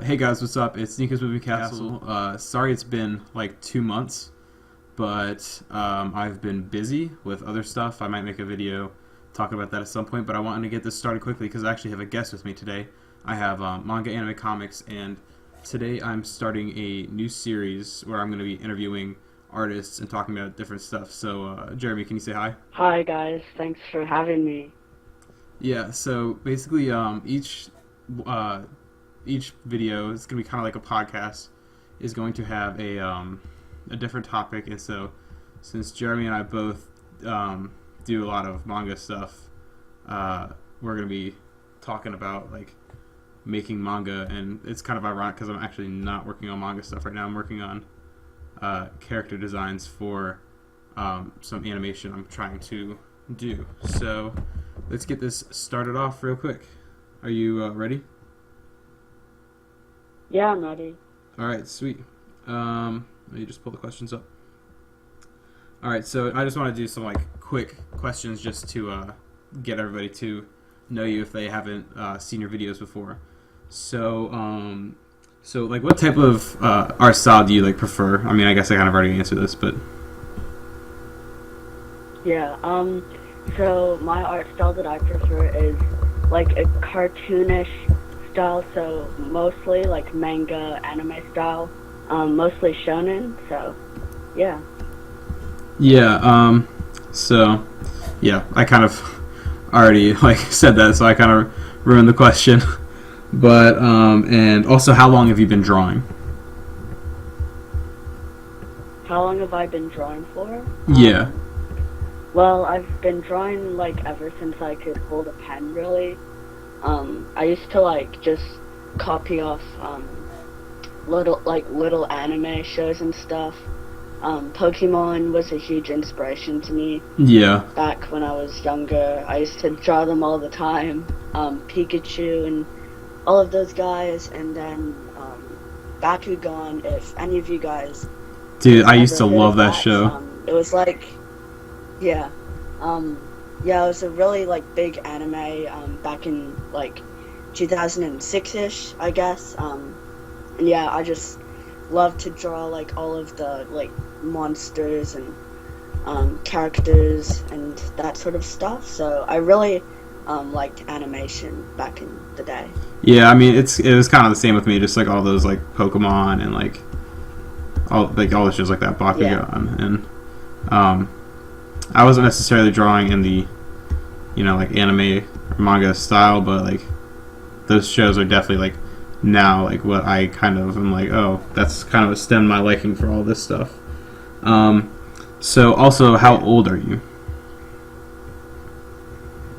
Hey guys, what's up? It's Nico'sMovingCastle. Sorry it's been like 2 months, but I've been busy with other stuff. I might make a video talking about that at some point, but I wanted to get this started quickly because I actually have a guest with me today. I have Manga Anime Comics, and today I'm starting a new series where I'm going to be interviewing artists and talking about different stuff. So, Jeremy, can you say hi? Hi guys, thanks for having me. Yeah, so basically, uh, each video is going to be kind of like a podcast. Is going to have a different topic, and so since Jeremy and I both do a lot of manga stuff, we're going to be talking about like making manga, and it's kind of ironic because I'm actually not working on manga stuff right now. I'm working on character designs for some animation I'm trying to do. So let's get this started off real quick. Are you ready? Yeah, I'm ready. All right, sweet. Let me just pull the questions up. All right, so I just want to do some like quick questions just to get everybody to know you if they haven't seen your videos before. So, so like, what type of art style do you like prefer? I mean, I guess I kind of already answered this, but Yeah, so my art style that I prefer is like a cartoonish style, so mostly like manga anime style, mostly shonen, so yeah. yeah. So yeah, I kind of already like said that, so I kind of ruined the question. But and also, how long have you been drawing? How long have I been drawing for? Yeah. Well, I've been drawing like ever since I could hold a pen, really. I used to like just copy off little anime shows and stuff. Pokemon was a huge inspiration to me Yeah. back when I was younger. I used to draw them all the time. Pikachu and all of those guys, and then Bakugan. If any of you guys Dude, I used ever to heard love of that that, show. it was like yeah, um, yeah, it was a really like big anime back in like 2006-ish, I guess. And yeah, I just love to draw like all of the like monsters and characters and that sort of stuff. So I really liked animation back in the day. Yeah, I mean it was kind of the same with me, just like all those like Pokemon and all the shows like that, Yeah, Bakugan, and um, I wasn't necessarily drawing in the like anime or manga style, but like those shows are definitely like now like what I kind of am like. Oh, that's kind of stemmed my liking for all this stuff. Um, so also, how yeah. old are you?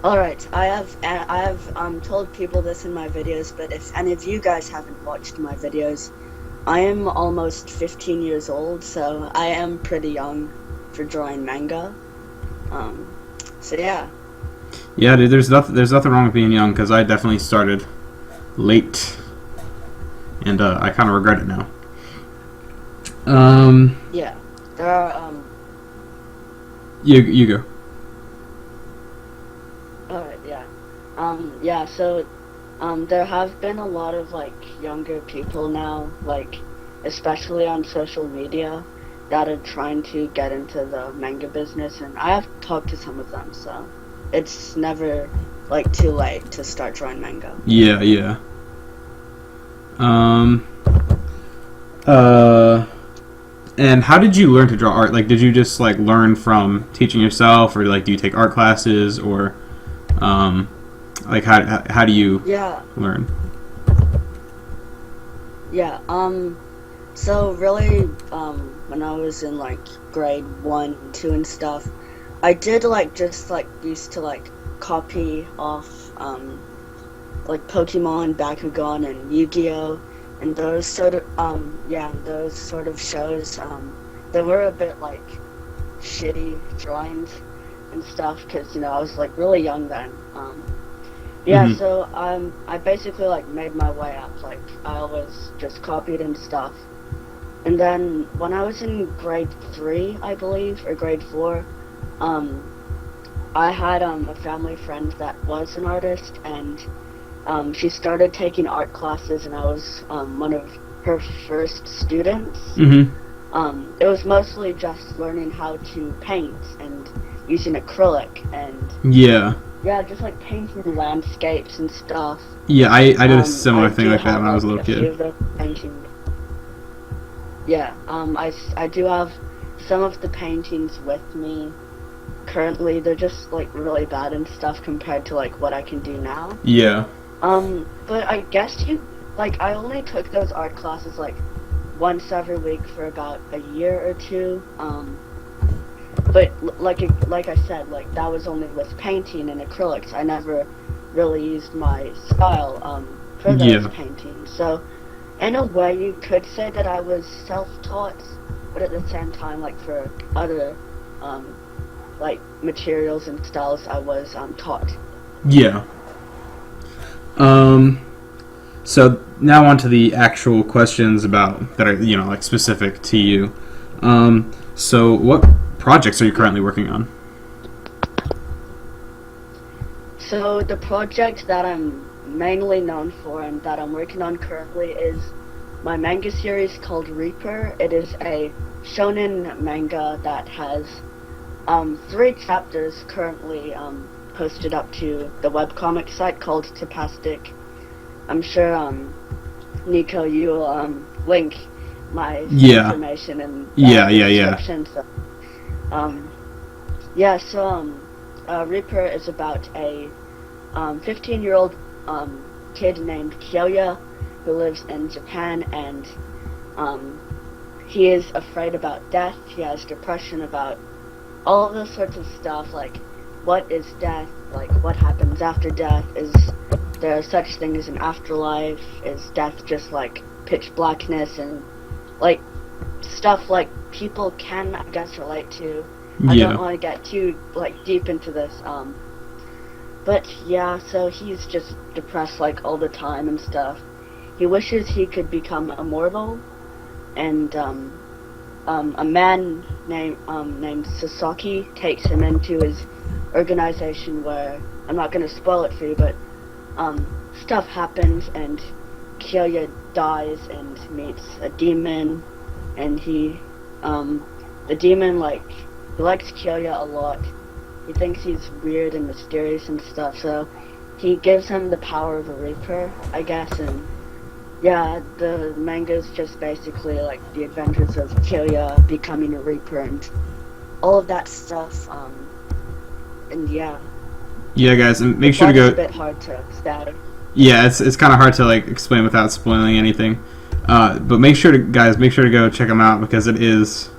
All right, I have told people this in my videos, but if any of you guys haven't watched my videos, I am almost 15 years old, so I am pretty young for drawing manga. Um, so yeah, Yeah, dude. There's nothing wrong with being young because I definitely started late, and I kind of regret it now. Um, yeah. There are you go. all right, yeah. Yeah. So there have been a lot of like younger people now, like especially on social media, that are trying to get into the manga business, and I have talked to some of them, so it's never like too late to start drawing manga. Yeah, yeah. Um, uh, and how did you learn to draw art? Like, did you just like learn from teaching yourself, or like do you take art classes, or um, like how do you Yeah, learn? yeah. So really, when I was in like grade 1, 2 and stuff, I did like just like used to like copy off like Pokemon, Bakugan, and Yu-Gi-Oh, and those sort of yeah, those sort of shows. They were a bit like shitty drawings and stuff because I was like really young then. Yeah, Mm-hmm. so I basically like made my way up. Like I always just copied and stuff. And then when I was in grade 3, I believe, or grade 4, um, I had a family friend that was an artist, and She started taking art classes, and I was one of her first students. Mm-hmm. It was mostly just learning how to paint and using acrylic and Yeah. yeah, just like painting landscapes and stuff. Yeah, I did a similar I thing do like that have when I was a like little a few kid. of those paintings. Yeah, I do have some of the paintings with me currently. They're just like really bad and stuff compared to like what I can do now. Yeah. But I guess I only took those art classes like once every week for about a year or two. But like I said, like that was only with painting and acrylics. I never really used my style for those Yeah. paintings. So in a way, you could say that I was self-taught, but at the same time, like for other um, like materials and styles, I was taught. Yeah. Um. So now on to the actual questions about that are like specific to you. So what projects are you currently working on? So the project that I'm mainly known for and that I'm working on currently is my manga series called Reaper. It is a shonen manga that has 3 chapters currently posted up to the webcomic site called Tapastic. I'm sure Nico, you will link my Yeah. information in the Yeah. description. So um, yeah, so Reaper is about a 15-year-old kid named Kyoya who lives in Japan, and um, he is afraid about death. He has depression about all of those sorts of stuff, like what is death, like what happens after death, is there such thing as an afterlife, is death just like pitch blackness, and like stuff like people can, I guess, relate to. I don't Yeah. want to get too like deep into this, but yeah, so he's just depressed like all the time and stuff. He wishes he could become immortal, and a man named Sasaki takes him into his organization where I'm not gonna spoil it for you, but stuff happens and Kyoya dies and meets a demon, and the demon he likes Kyoya a lot. He thinks he's weird and mysterious and stuff, so he gives him the power of a Reaper, I guess, and yeah, the manga's just basically like the adventures of Kyoya becoming a Reaper and all of that stuff. And yeah, Yeah, guys, and the make sure to plot is a go. bit hard to say. Yeah, it's kind of hard to like explain without spoiling anything. But make sure to go check them out because it is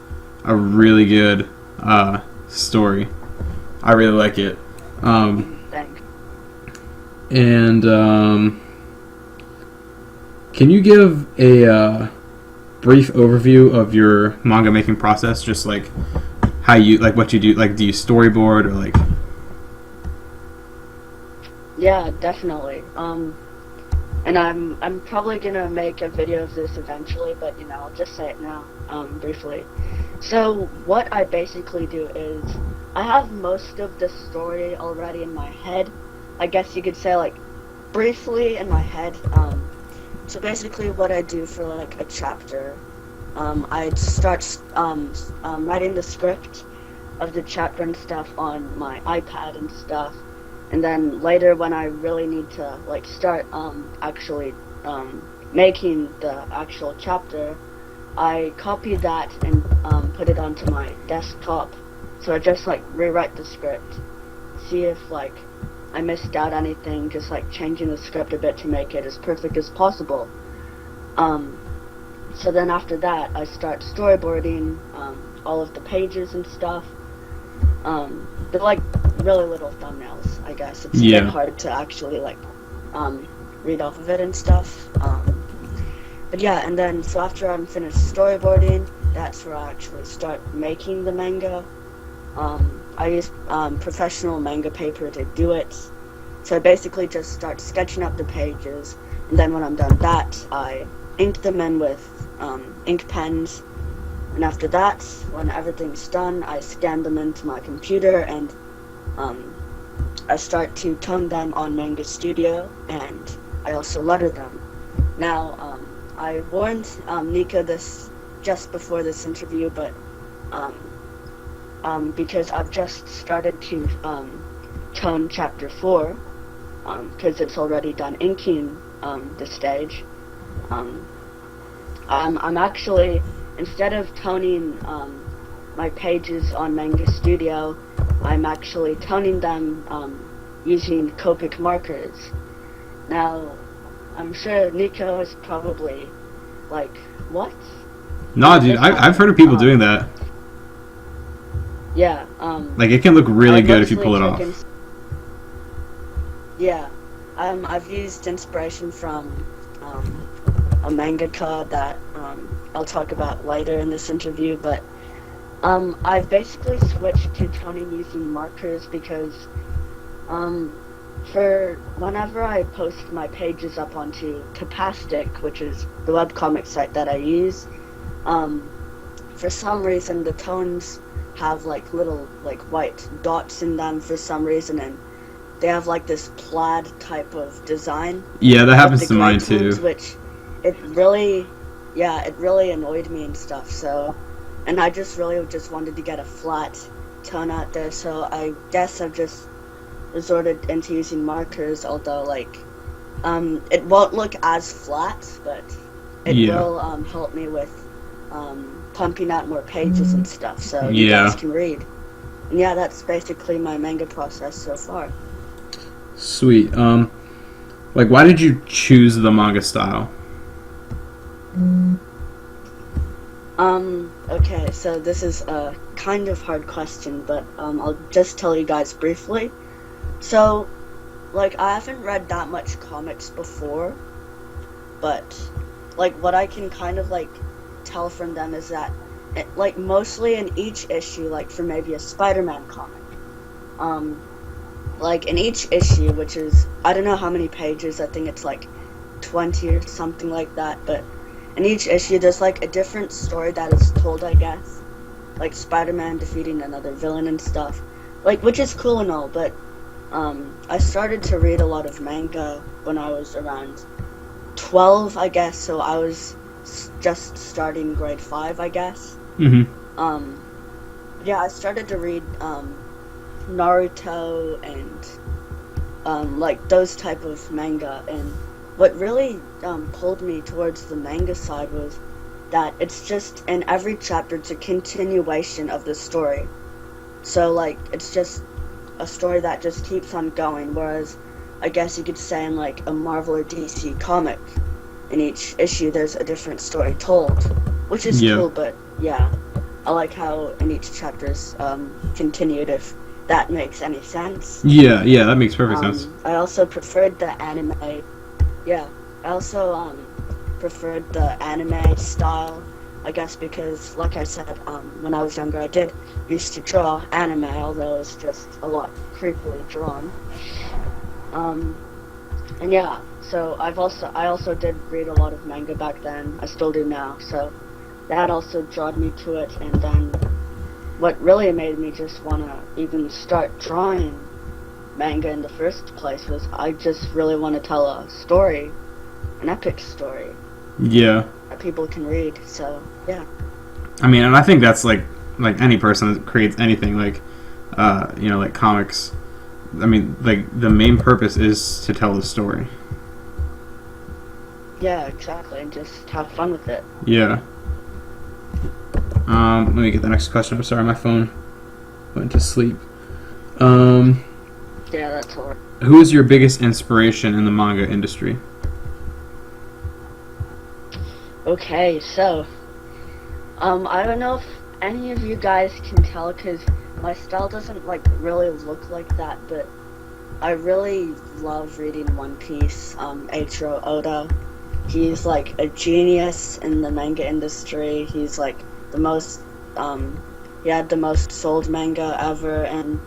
a really good story. I really like it. Thanks. And can you give a brief overview of your manga making process? Just like how you like what you do. Like, do you storyboard or like? Yeah, definitely. And I'm probably gonna make a video of this eventually, but I'll just say it now, briefly. So what I basically do is I have most of the story already in my head. I guess you could say like briefly in my head. So basically what I do for like a chapter, I'd start writing the script of the chapter and stuff on my iPad and stuff. And then later when I really need to like start actually making the actual chapter, I copy that and put it onto my desktop. So I just like rewrite the script, see if like I missed out anything, just like changing the script a bit to make it as perfect as possible. So then after that I start storyboarding all of the pages and stuff. They're like really little thumbnails, I guess. It's a bit hard to actually like read off of it and stuff. But yeah, and then so after I'm finished storyboarding, that's where I actually start making the manga. I use professional manga paper to do it. So I basically just start sketching up the pages, and then when I'm done that, I ink them in with ink pens. And after that, when everything's done, I scan them into my computer and I start to tone them on Manga Studio, and I also letter them. Now, I warned Nico this just before this interview, but because I've just started to tone Chapter 4, because it's already done inking the stage. I'm actually, instead of toning my pages on Manga Studio, I'm actually toning them using Copic markers. Now, I'm sure Nico is probably like, what? No, dude, I've heard of people doing that. Yeah. Like, it can look really good if you pull it off. Yeah. I've used inspiration from a mangaka that I'll talk about later in this interview, but I've basically switched to toning using markers because for whenever I post my pages up onto Tapastic, which is the webcomic site that I use, for some reason the tones have like little like white dots in them for some reason, and they have like this plaid type of design. Yeah, that happens to mine too. Which it really annoyed me and stuff. So, and I just wanted to get a flat tone out there. So I guess I've just resorted into using markers. Although like, it won't look as flat, but it will help me with pumping out more pages and stuff. So you guys can read. And yeah, that's basically my manga process so far. Sweet. Like, why did you choose the manga style? Okay, so this is a kind of hard question, but I'll just tell you guys briefly. So, like, I haven't read that much comics before, but, like, what I can kind of, like, tell from them is that, like, mostly in each issue, like, for maybe a Spider-Man comic, like, in each issue, which is, I don't know how many pages, I think it's, like, 20 or something like that, but in each issue, there's, like, a different story that is told, I guess, like, Spider-Man defeating another villain and stuff, like, which is cool and all, but, I started to read a lot of manga when I was around 12, I guess, so I was just starting grade 5, I guess. Yeah, I started to read, Naruto and like those type of manga, and what really pulled me towards the manga side was that it's just in every chapter it's a continuation of the story, so like it's just a story that just keeps on going, whereas I guess you could say in like a Marvel or DC comic, in each issue there's a different story told, which is cool. But yeah, I like how in each chapter's continued, if that makes any sense. Yeah, that makes perfect sense. I also preferred the anime. Yeah, I also preferred the anime style, I guess, because, like I said, when I was younger, I did used to draw anime, although it was just a lot creepily drawn. And yeah, so I also did read a lot of manga back then. I still do now, so that also drawed me to it, and then what really made me just want to even start drawing manga in the first place was I just really want to tell a story, an epic story. Yeah. That people can read, so yeah. I mean, and I think that's like any person that creates anything, like, like comics. I mean, like, the main purpose is to tell the story. Yeah, exactly, and just have fun with it. Yeah. Let me get the next question. I'm sorry, my phone went to sleep. Yeah, that's all right. Who is your biggest inspiration in the manga industry? Okay, so, I don't know if any of you guys can tell, because my style doesn't, like, really look like that, but I really love reading One Piece. Eiichiro Oda, he's, like, a genius in the manga industry. He's, like, the most, he had the most sold manga ever, and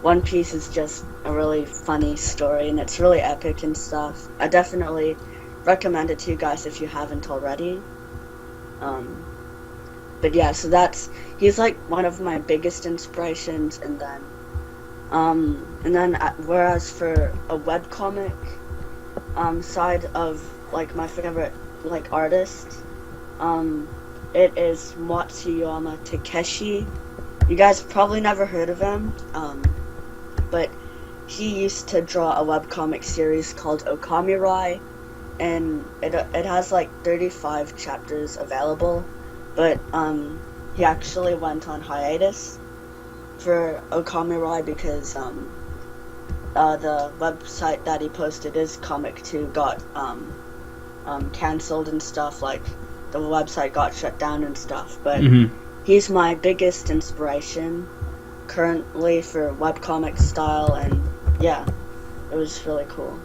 One Piece is just a really funny story, and it's really epic and stuff. I definitely recommend it to you guys if you haven't already. But yeah, so he's like one of my biggest inspirations, and then And then whereas for a webcomic side of like my favorite like artist, it is Matsuyama Takeshi. You guys probably never heard of him, but he used to draw a webcomic series called Okamirai, and it has like 35 chapters available, but he actually went on hiatus for Okamirai because the website that he posted, his comic 2, got cancelled and stuff. Like the website got shut down and stuff. But he's my biggest inspiration currently for webcomic style, and yeah, it was really cool.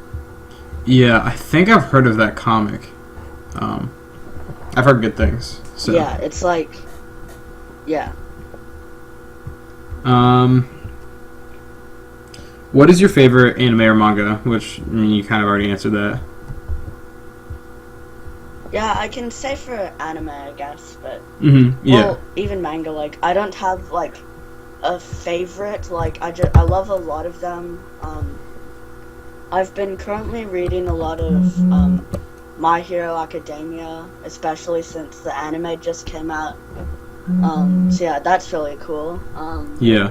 Yeah, I think I've heard of that comic. I've heard good things. So. Yeah, it's like, yeah. What is your favorite anime or manga? Which, I mean, you kind of already answered that. Yeah, I can say for anime, I guess, but Yeah. well, even manga. Like, I don't have like a favorite. Like, I love a lot of them. I've been currently reading a lot of My Hero Academia, especially since the anime just came out. So yeah, that's really cool. Yeah.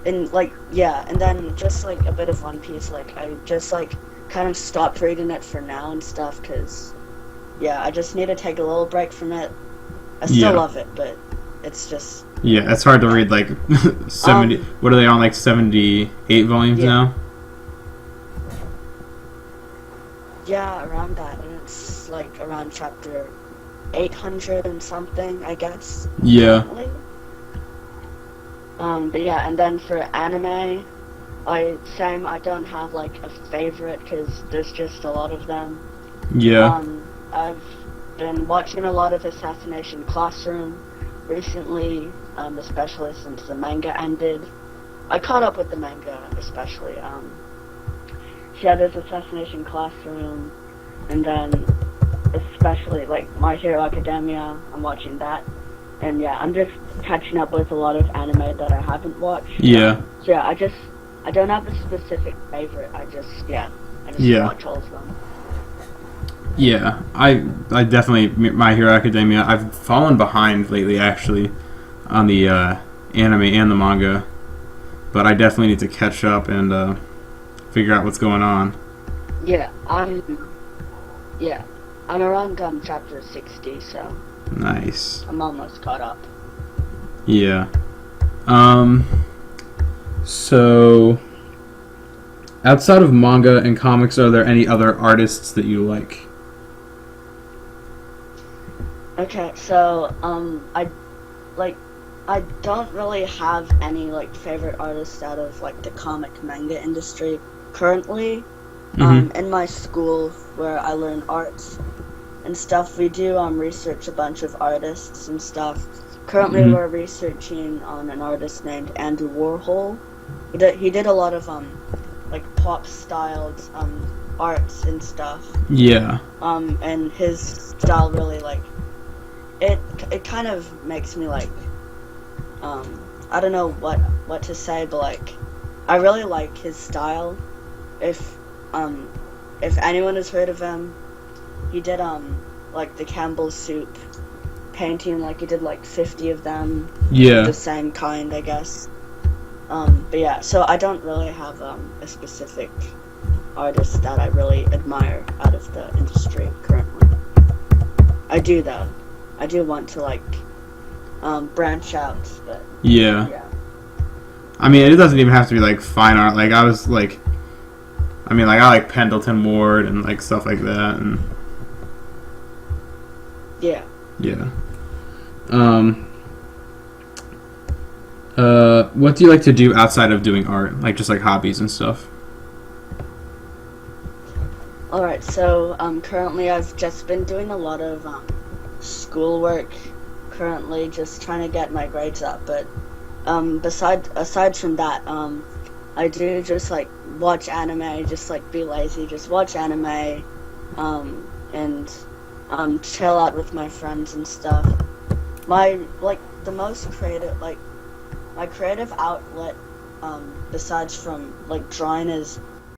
And like, yeah, and then just like a bit of One Piece. Like, I just like kind of stopped reading it for now and stuff, because yeah, I just need to take a little break from it. I still love it, but it's just, yeah, it's hard to read like 70. What are they on, like 78 volumes now? Yeah, around that, and it's like around chapter 800 and something, I guess. Yeah. Currently. But yeah, and then for anime, I don't have like a favorite because there's just a lot of them. Yeah. I've been watching a lot of Assassination Classroom recently, especially since the manga ended. I caught up with the manga, especially. Yeah, there's Assassination Classroom, and then especially like My Hero Academia, I'm watching that. And yeah, I'm just catching up with a lot of anime that I haven't watched. Yeah. So yeah, I don't have a specific favorite. I just watch all of them. Yeah, I definitely, My Hero Academia, I've fallen behind lately actually on the anime and the manga, but I definitely need to catch up and figure out what's going on. Yeah, I'm around chapter 60, so Nice. I'm almost caught up. Yeah. So outside of manga and comics, are there any other artists that you like? Okay, so I don't really have any like favorite artists out of like the comic manga industry currently. In my school where I learn arts and stuff, we do research a bunch of artists and stuff. Currently, we're researching on an artist named Andrew Warhol. He did a lot of like pop styled arts and stuff. Yeah. And his style really like it kind of makes me like I don't know what to say, but like I really like his style. If anyone has heard of him, he did like the Campbell's soup painting, like he did like 50 of them. Yeah. The same kind, I guess. But yeah, so I don't really have a specific artist that I really admire out of the industry currently. I do though. I do want to like branch out, but yeah. I mean, it doesn't even have to be like fine art. Like I like Pendleton Ward and like stuff like that, and yeah. What do you like to do outside of doing art? Like just like hobbies and stuff. Alright, so currently I've just been doing a lot of schoolwork currently, just trying to get my grades up, but aside from that, I do just like watch anime, just like be lazy, just watch anime, and chill out with my friends and stuff. My creative outlet besides from like drawing is